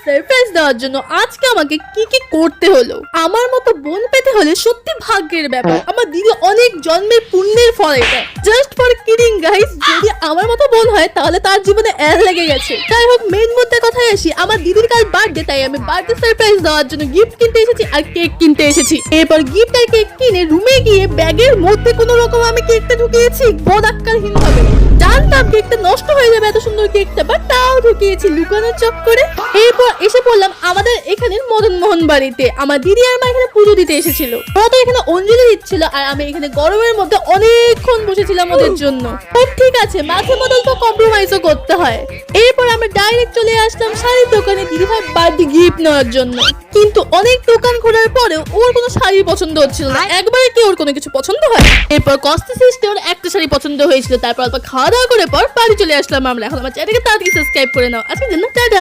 Surprise দেওয়ার জন্য আজকে আমাকে কি কি করতে হলো। আমার মতো বোন পেতে হলে সত্যি ভাগ্যের ব্যাপার। আমার দিদি অনেক জন্মের পুণ্যের ফল এটা। জাস্ট ফর কিডিং গাইস, যদি আমার মতো বোন হয় তাহলে তার জীবনে লেগে গেছে। যাই হোক, মেইন মুদ্রার কথায় আসি। আমার দিদির কাল বার্থডে, তাই আমি বার্থডে সারপ্রাইজ দেওয়ার জন্য গিফট কিনতে এসেছি আর কেক কিনতে এসেছি। এরপর গিফট আর কেক কিনে রুমে গিয়ে ব্যাগের মধ্যে কোনো রকম আমি কেকটা ঢুকিয়েছি বদাক্কারহীন ভাবে। জানতাম কেকটা নষ্ট হয়ে যাবে এত সুন্দর কেকটা, বাট তাও ঢুকিয়েছি লুকানোর চক্করে। এরপর এসে পড়লাম আমাদের এখানের মদন মোহন বাড়িতে। আমার দিদি আর মা এখানে পুজো দিতে এসেছিল। ওরা তো এখানে অঞ্জলি দিচ্ছিল আর আমি এখানে গরমের মধ্যে অনেকক্ষণ বসেছিলাম ওদের জন্য। ঠিক আছে, মাঝে মধ্যে তো কম্প্রোমাইজও করতে হয়। এরপর আমরা ডাইরেক্ট চলে আসলাম শাড়ির দোকানে দিদিভাই বার্থডে গিফট নেওয়ার জন্য। কিন্তু অনেক দোকান ঘোরার পরেও ওর কোনো শাড়ি পছন্দ হচ্ছিল না। একবারে কি ওর কোনো কিছু পছন্দ হয়? এরপর কস্তে সিস্টে ওর একটা শাড়ি পছন্দ হয়েছিল। তারপর অল্প খাওয়া দাওয়া করে পর বাড়ি চলে আসলাম আমরা। এখন আমার চ্যানেলকে তাড়াতাড়ি সাবস্ক্রাইব করে নাও। আজকের জন্য টাটা।